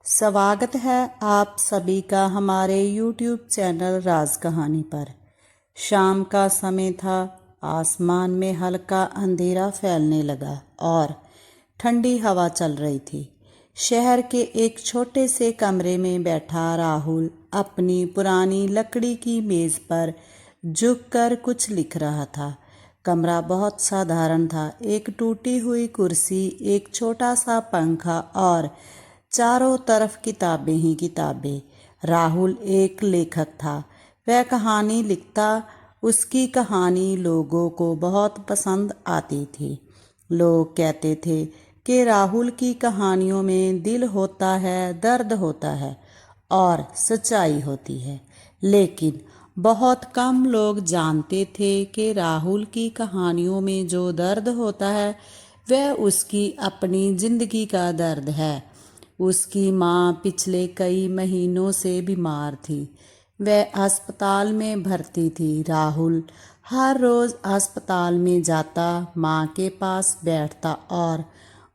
स्वागत है आप सभी का हमारे YouTube चैनल राज कहानी पर। शाम का समय था। आसमान में हल्का अंधेरा फैलने लगा और ठंडी हवा चल रही थी। शहर के एक छोटे से कमरे में बैठा राहुल अपनी पुरानी लकड़ी की मेज़ पर झुककर कुछ लिख रहा था। कमरा बहुत साधारण था। एक टूटी हुई कुर्सी, एक छोटा सा पंखा और चारों तरफ किताबें ही किताबें। राहुल एक लेखक था। वह कहानी लिखता। उसकी कहानी लोगों को बहुत पसंद आती थी। लोग कहते थे कि राहुल की कहानियों में दिल होता है, दर्द होता है और सच्चाई होती है। लेकिन बहुत कम लोग जानते थे कि राहुल की कहानियों में जो दर्द होता है वह उसकी अपनी जिंदगी का दर्द है। उसकी माँ पिछले कई महीनों से बीमार थी। वह अस्पताल में भर्ती थी। राहुल हर रोज़ अस्पताल में जाता, माँ के पास बैठता और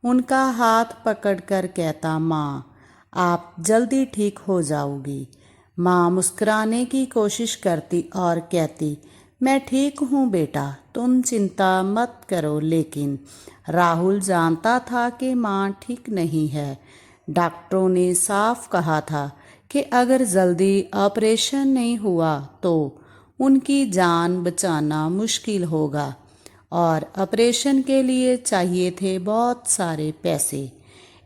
उनका हाथ पकड़कर कहता, माँ आप जल्दी ठीक हो जाओगी। माँ मुस्कुराने की कोशिश करती और कहती, मैं ठीक हूँ बेटा, तुम चिंता मत करो। लेकिन राहुल जानता था कि माँ ठीक नहीं है। डॉक्टरों ने साफ कहा था कि अगर जल्दी ऑपरेशन नहीं हुआ तो उनकी जान बचाना मुश्किल होगा और ऑपरेशन के लिए चाहिए थे बहुत सारे पैसे।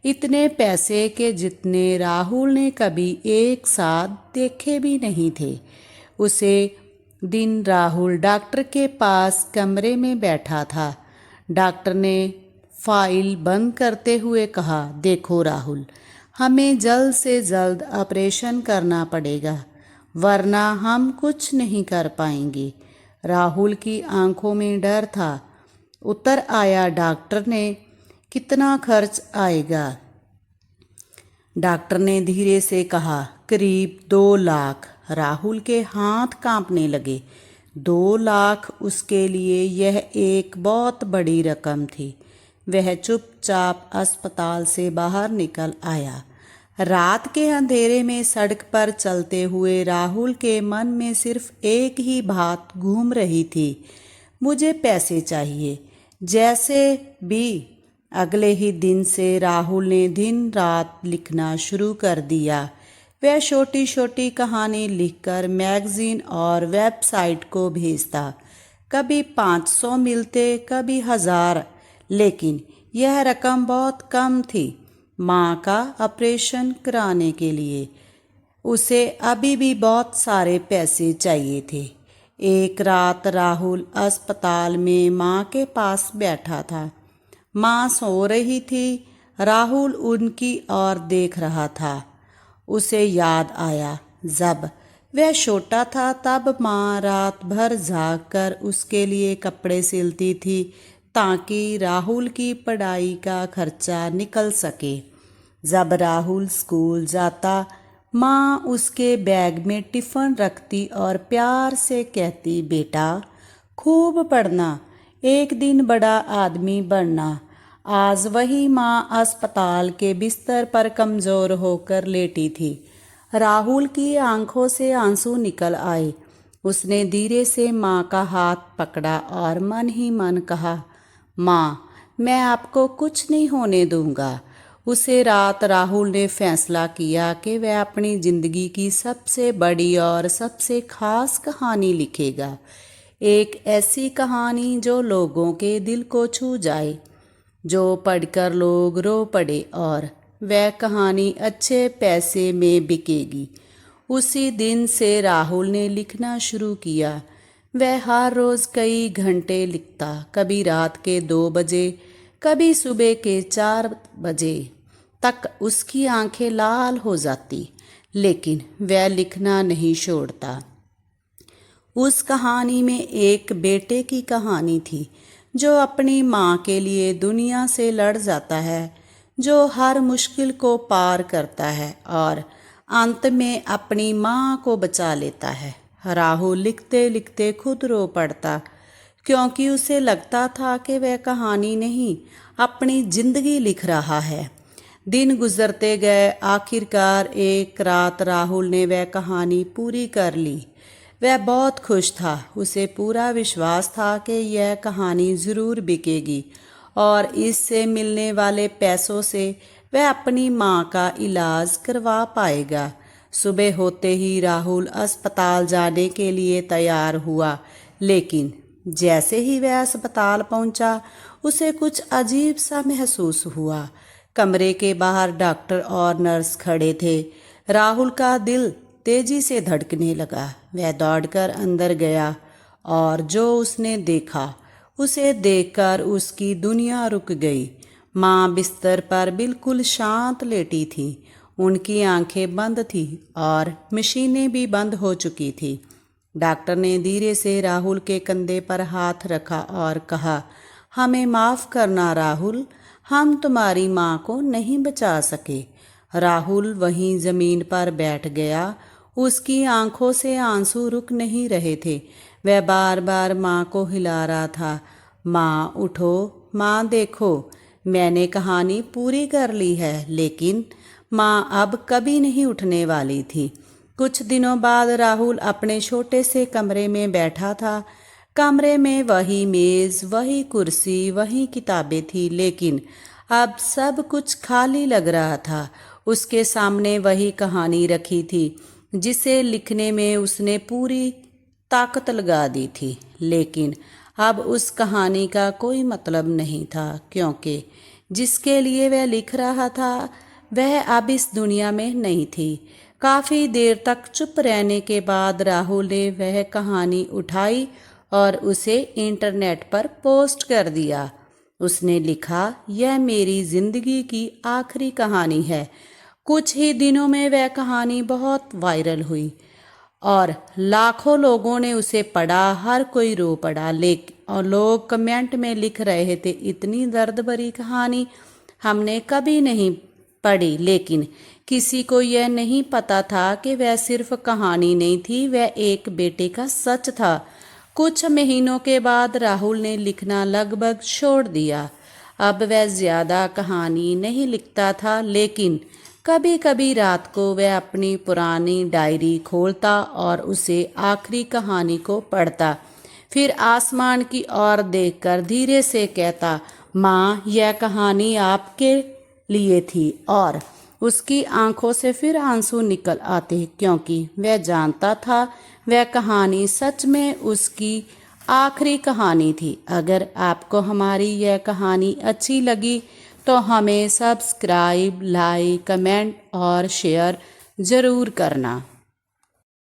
इतने पैसे के जितने राहुल ने कभी एक साथ देखे भी नहीं थे। उसे दिन राहुल डॉक्टर के पास कमरे में बैठा था। डॉक्टर ने फाइल बंद करते हुए कहा, देखो राहुल, हमें जल्द से जल्द ऑपरेशन करना पड़ेगा वरना हम कुछ नहीं कर पाएंगे। राहुल की आंखों में डर था। उत्तर आया डॉक्टर ने, कितना खर्च आएगा? डॉक्टर ने धीरे से कहा, करीब 2 लाख। राहुल के हाथ कांपने लगे। 2 लाख उसके लिए यह एक बहुत बड़ी रकम थी। वह चुपचाप अस्पताल से बाहर निकल आया। रात के अंधेरे में सड़क पर चलते हुए राहुल के मन में सिर्फ एक ही बात घूम रही थी, मुझे पैसे चाहिए। जैसे भी अगले ही दिन से राहुल ने दिन रात लिखना शुरू कर दिया। वह छोटी छोटी कहानी लिखकर मैगजीन और वेबसाइट को भेजता। कभी 500 मिलते, कभी 1000, लेकिन यह रकम बहुत कम थी माँ का ऑपरेशन कराने के लिए। उसे अभी भी बहुत सारे पैसे चाहिए थे। एक रात राहुल अस्पताल में माँ के पास बैठा था। माँ सो रही थी। राहुल उनकी ओर देख रहा था। उसे याद आया, जब वह छोटा था तब माँ रात भर जाग कर उसके लिए कपड़े सिलती थी ताकि राहुल की पढ़ाई का खर्चा निकल सके। जब राहुल स्कूल जाता, माँ उसके बैग में टिफ़िन रखती और प्यार से कहती, बेटा खूब पढ़ना, एक दिन बड़ा आदमी बनना। आज वही माँ अस्पताल के बिस्तर पर कमज़ोर होकर लेटी थी। राहुल की आंखों से आंसू निकल आए। उसने धीरे से माँ का हाथ पकड़ा और मन ही मन कहा, माँ मैं आपको कुछ नहीं होने दूंगा। उसे रात राहुल ने फैसला किया कि वह अपनी ज़िंदगी की सबसे बड़ी और सबसे ख़ास कहानी लिखेगा। एक ऐसी कहानी जो लोगों के दिल को छू जाए, जो पढ़कर लोग रो पड़े और वह कहानी अच्छे पैसे में बिकेगी। उसी दिन से राहुल ने लिखना शुरू किया। वह हर रोज़ कई घंटे लिखता, कभी रात के 2 बजे, कभी सुबह के 4 बजे तक उसकी आंखें लाल हो जाती, लेकिन वह लिखना नहीं छोड़ता। उस कहानी में एक बेटे की कहानी थी जो अपनी माँ के लिए दुनिया से लड़ जाता है, जो हर मुश्किल को पार करता है और अंत में अपनी माँ को बचा लेता है। राहुल लिखते लिखते खुद रो पड़ता, क्योंकि उसे लगता था कि वह कहानी नहीं, अपनी जिंदगी लिख रहा है। दिन गुजरते गए। आखिरकार एक रात राहुल ने वह कहानी पूरी कर ली। वह बहुत खुश था। उसे पूरा विश्वास था कि यह कहानी ज़रूर बिकेगी और इससे मिलने वाले पैसों से वह अपनी माँ का इलाज करवा पाएगा। सुबह होते ही राहुल अस्पताल जाने के लिए तैयार हुआ, लेकिन जैसे ही वह अस्पताल पहुंचा, उसे कुछ अजीब सा महसूस हुआ। कमरे के बाहर डॉक्टर और नर्स खड़े थे। राहुल का दिल तेजी से धड़कने लगा। वह दौड़कर अंदर गया और जो उसने देखा, उसे देखकर उसकी दुनिया रुक गई। माँ बिस्तर पर बिल्कुल शांत लेटी थी। उनकी आंखें बंद थीं और मशीनें भी बंद हो चुकी थी। डॉक्टर ने धीरे से राहुल के कंधे पर हाथ रखा और कहा, हमें माफ़ करना राहुल, हम तुम्हारी माँ को नहीं बचा सके। राहुल वहीं ज़मीन पर बैठ गया। उसकी आंखों से आंसू रुक नहीं रहे थे। वह बार बार माँ को हिला रहा था। माँ उठो, माँ देखो, मैंने कहानी पूरी कर ली है। लेकिन माँ अब कभी नहीं उठने वाली थी। कुछ दिनों बाद राहुल अपने छोटे से कमरे में बैठा था। कमरे में वही मेज़, वही कुर्सी, वही किताबें थी, लेकिन अब सब कुछ खाली लग रहा था। उसके सामने वही कहानी रखी थी जिसे लिखने में उसने पूरी ताकत लगा दी थी, लेकिन अब उस कहानी का कोई मतलब नहीं था, क्योंकि जिसके लिए वह लिख रहा था वह अब इस दुनिया में नहीं थी। काफ़ी देर तक चुप रहने के बाद राहुल ने वह कहानी उठाई और उसे इंटरनेट पर पोस्ट कर दिया। उसने लिखा, यह मेरी ज़िंदगी की आखिरी कहानी है। कुछ ही दिनों में वह कहानी बहुत वायरल हुई और लाखों लोगों ने उसे पढ़ा। हर कोई रो पड़ा, और लोग कमेंट में लिख रहे थे, इतनी दर्द भरी कहानी हमने कभी नहीं पढ़ी। लेकिन किसी को यह नहीं पता था कि वह सिर्फ कहानी नहीं थी, वह एक बेटे का सच था। कुछ महीनों के बाद राहुल ने लिखना लगभग छोड़ दिया। अब वह ज़्यादा कहानी नहीं लिखता था, लेकिन कभी कभी रात को वह अपनी पुरानी डायरी खोलता और उसे आखिरी कहानी को पढ़ता। फिर आसमान की ओर देखकर धीरे से कहता, माँ, यह कहानी आपके लिए थी। और उसकी आंखों से फिर आंसू निकल आते, क्योंकि वह जानता था वह कहानी सच में उसकी आखिरी कहानी थी। अगर आपको हमारी यह कहानी अच्छी लगी तो हमें सब्सक्राइब, लाइक, कमेंट और शेयर ज़रूर करना।